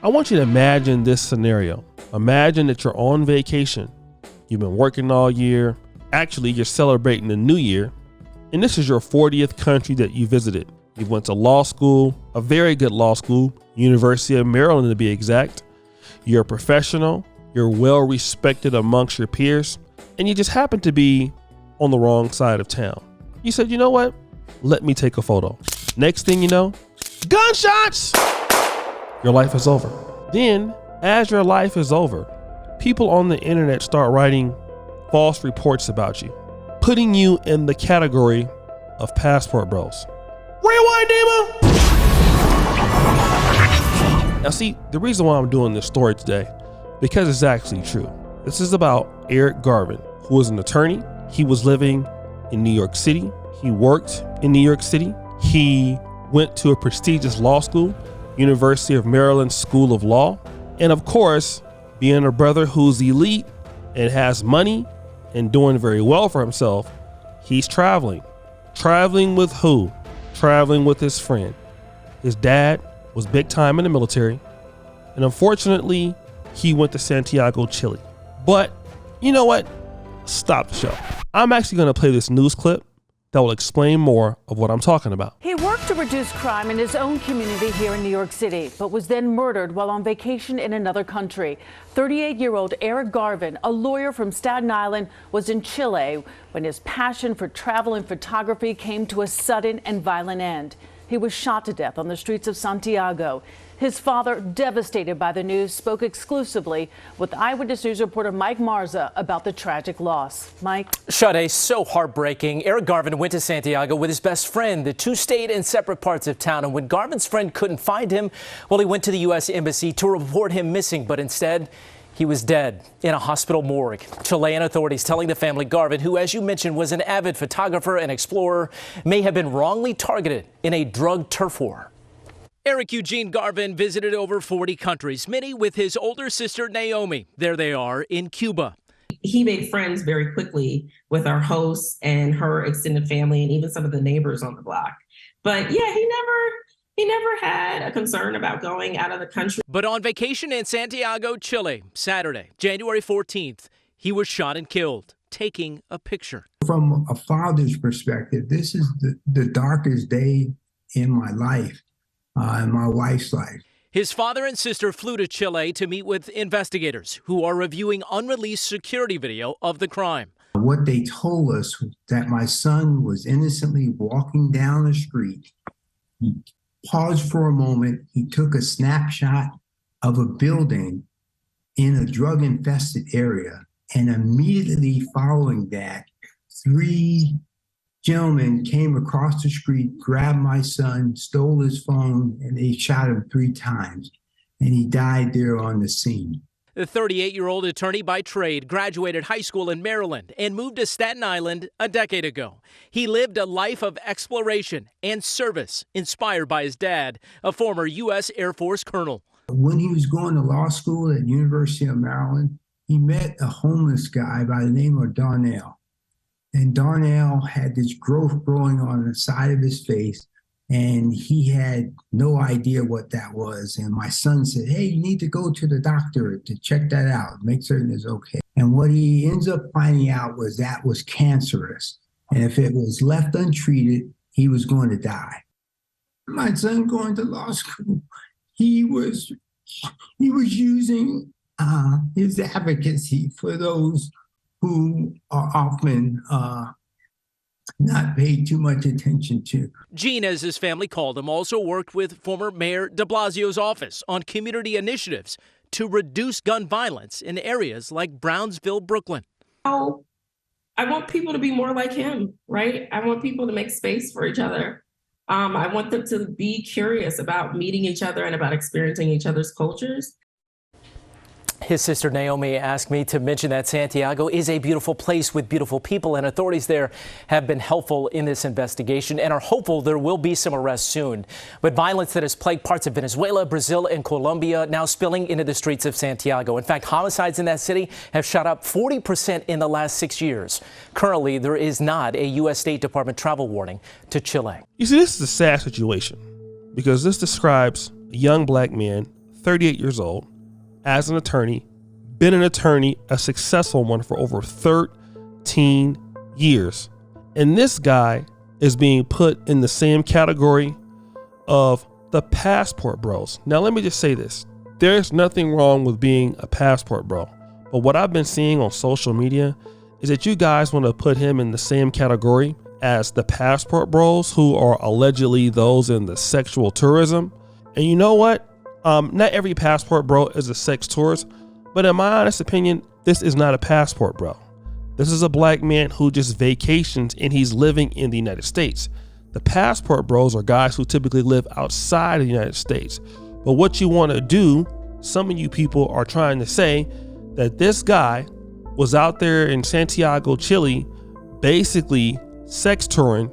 I want you to imagine this scenario. Imagine that you're on vacation. You've been working all year. Actually, you're celebrating the new year. And this is your 40th country that you visited. You went to law school, a very good law school, University of Maryland to be exact. You're a professional. You're well respected amongst your peers. And you just happen to be on the wrong side of town. You said, you know what? Let me take a photo. Next thing you know, gunshots! Your life is over. Then, as your life is over, people on the internet start writing false reports about you, putting you in the category of passport bros. Rewind, Dima! Now see, the reason why I'm doing this story today, because it's actually true. This is about Eric Garvin, who was an attorney. He was living in New York City. He worked in New York City. He went to a prestigious law school, University of Maryland School of Law. And of course, being a brother who's elite and has money and doing very well for himself, he's traveling. Traveling with who? Traveling with his friend. His dad was big time in the military. And unfortunately, he went to Santiago, Chile. But you know what? Stop the show. I'm actually going to play this news clip that will explain more of what I'm talking about. He worked to reduce crime in his own community here in New York City, but was then murdered while on vacation in another country. 38-year-old Eric Garvin, a lawyer from Staten Island, was in Chile when his passion for travel and photography came to a sudden and violent end. He was shot to death on the streets of Santiago. His father, devastated by the news, spoke exclusively with Eyewitness News reporter Mike Marza about the tragic loss. Mike? Sade, so heartbreaking. Eric Garvin went to Santiago with his best friend. The two stayed in separate parts of town, and when Garvin's friend couldn't find him, well, he went to the U.S. Embassy to report him missing, but instead, he was dead in a hospital morgue. Chilean authorities telling the family Garvin, who, as you mentioned, was an avid photographer and explorer, may have been wrongly targeted in a drug turf war. Eric Eugene Garvin visited over 40 countries, many with his older sister Naomi. There they are in Cuba. He made friends very quickly with our hosts and her extended family and even some of the neighbors on the block. But yeah, he never had a concern about going out of the country. But on vacation in Santiago, Chile, Saturday, January 14th, he was shot and killed, taking a picture. From a father's perspective, this is the darkest day in my life. In my wife's life. His father and sister flew to Chile to meet with investigators who are reviewing unreleased security video of the crime. What they told us was that my son was innocently walking down the street. He paused for a moment. He took a snapshot of a building in a drug-infested area. And immediately following that, 3 gentlemen came across the street, grabbed my son, stole his phone, and they shot him 3 times. And he died there on the scene. The 38-year-old attorney by trade graduated high school in Maryland and moved to Staten Island a decade ago. He lived a life of exploration and service, inspired by his dad, a former U.S. Air Force colonel. When he was going to law school at University of Maryland, he met a homeless guy by the name of Darnell. And Darnell had this growth growing on the side of his face, and he had no idea what that was. And my son said, hey, you need to go to the doctor to check that out, make certain it's okay. And what he ends up finding out was that was cancerous. And if it was left untreated, he was going to die. My son going to law school, he was using his advocacy for those who are often not paid too much attention to. Gene, as his family called him, also worked with former Mayor de Blasio's office on community initiatives to reduce gun violence in areas like Brownsville, Brooklyn. Oh, I want people to be more like him, right? I want people to make space for each other. I want them to be curious about meeting each other and about experiencing each other's cultures. His sister Naomi asked me to mention that Santiago is a beautiful place with beautiful people, and authorities there have been helpful in this investigation and are hopeful there will be some arrests soon. But violence that has plagued parts of Venezuela, Brazil, and Colombia now spilling into the streets of Santiago. In fact, homicides in that city have shot up 40% in the last 6 years. Currently, there is not a U.S. State Department travel warning to Chile. You see, this is a sad situation because this describes a young black man, 38 years old, as an attorney, been an attorney, a successful one for over 13 years. And this guy is being put in the same category of the passport bros. Now, let me just say this. There's nothing wrong with being a passport bro. But what I've been seeing on social media is that you guys want to put him in the same category as the passport bros, who are allegedly those in the sexual tourism. And you know what? Not every passport bro is a sex tourist, but in my honest opinion, this is not a passport bro. This is a black man who just vacations and he's living in the United States. The passport bros are guys who typically live outside of the United States. But what you want to do, some of you people are trying to say that this guy was out there in Santiago, Chile, basically sex touring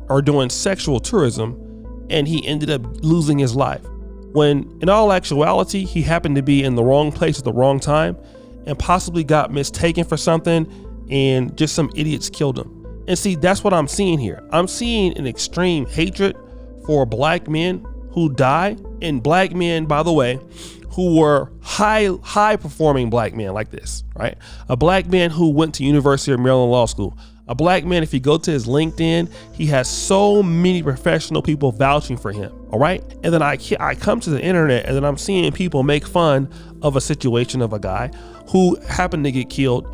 or doing sexual tourism, and he ended up losing his life. When in all actuality, he happened to be in the wrong place at the wrong time and possibly got mistaken for something, and just some idiots killed him. And see, that's what I'm seeing here. I'm seeing an extreme hatred for black men who die, and black men, by the way, who were high performing black men like this, right? A black man who went to University of Maryland Law School. A black man, if you go to his LinkedIn, he has so many professional people vouching for him, all right? And then I come to the internet, and then I'm seeing people make fun of a situation of a guy who happened to get killed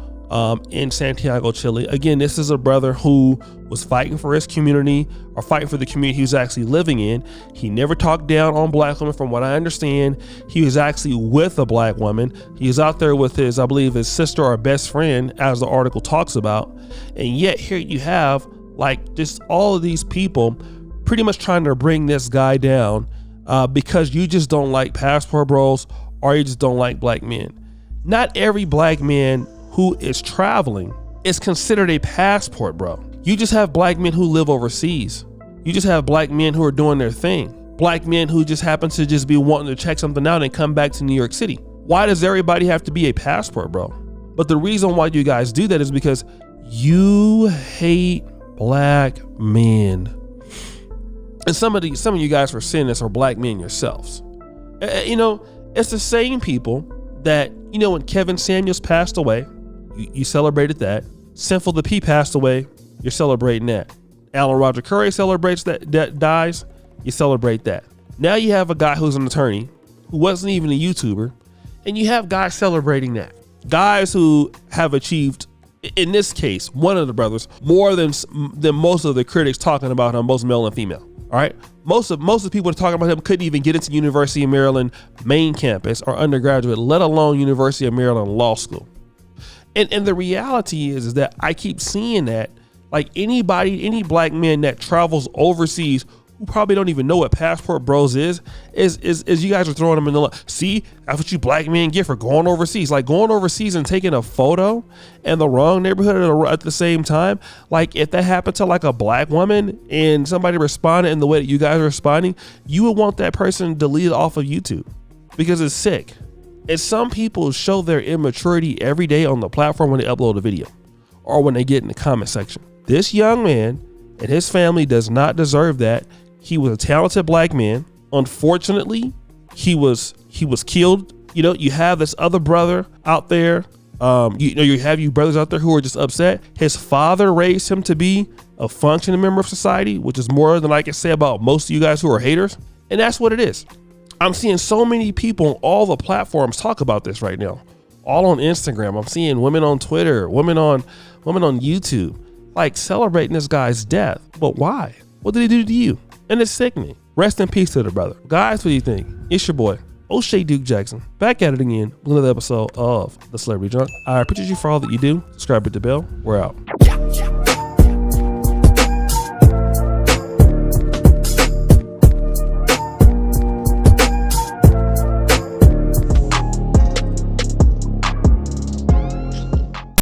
in Santiago, Chile. Again, this is a brother who was fighting for his community, or fighting for the community he was actually living in. He never talked down on black women, from what I understand. He was actually with a black woman. He was out there with his, I believe, his sister or best friend, as the article talks about. And yet here you have like just all of these people pretty much trying to bring this guy down because you just don't like passport bros, or you just don't like black men. Not every black man who is traveling is considered a passport bro. You just have black men who live overseas. You just have black men who are doing their thing. Black men who just happen to just be wanting to check something out and come back to New York City. Why does everybody have to be a passport bro? But the reason why you guys do that is because you hate black men. And some of you guys for saying this are black men yourselves. You know, it's the same people that, you know, when Kevin Samuels passed away, you celebrated that. Sinful the P passed away, you're celebrating that. Alan Roger Curry celebrates that dies, you celebrate that. Now you have a guy who's an attorney who wasn't even a YouTuber, and you have guys celebrating that. Guys who have achieved, in this case, one of the brothers, more than most of the critics talking about him, both male and female. All right, most of the people talking about him couldn't even get into University of Maryland main campus or undergraduate, let alone University of Maryland Law School. And the reality is that I keep seeing that, like any black man that travels overseas who probably don't even know what passport bros is you guys are throwing them in the see, that's what you black men get for going overseas. Like going overseas and taking a photo in the wrong neighborhood at the same time. Like if that happened to like a black woman and somebody responded in the way that you guys are responding, you would want that person deleted off of YouTube because it's sick. And some people show their immaturity every day on the platform when they upload a video or when they get in the comment section. This young man and his family does not deserve that. He was a talented black man. Unfortunately, he was killed. You know, you have this other brother out there. You have brothers out there who are just upset. His father raised him to be a functioning member of society, which is more than I can say about most of you guys who are haters. And that's what it is. I'm seeing so many people on all the platforms talk about this right now. All on Instagram. I'm seeing women on Twitter, women on YouTube, like celebrating this guy's death. But why? What did he do to you? And it's sickening. Rest in peace to the brother. Guys, what do you think? It's your boy, O'Shea Duke Jackson, back at it again with another episode of The Celebrity Drunk. I appreciate you for all that you do. Subscribe, hit the bell. We're out.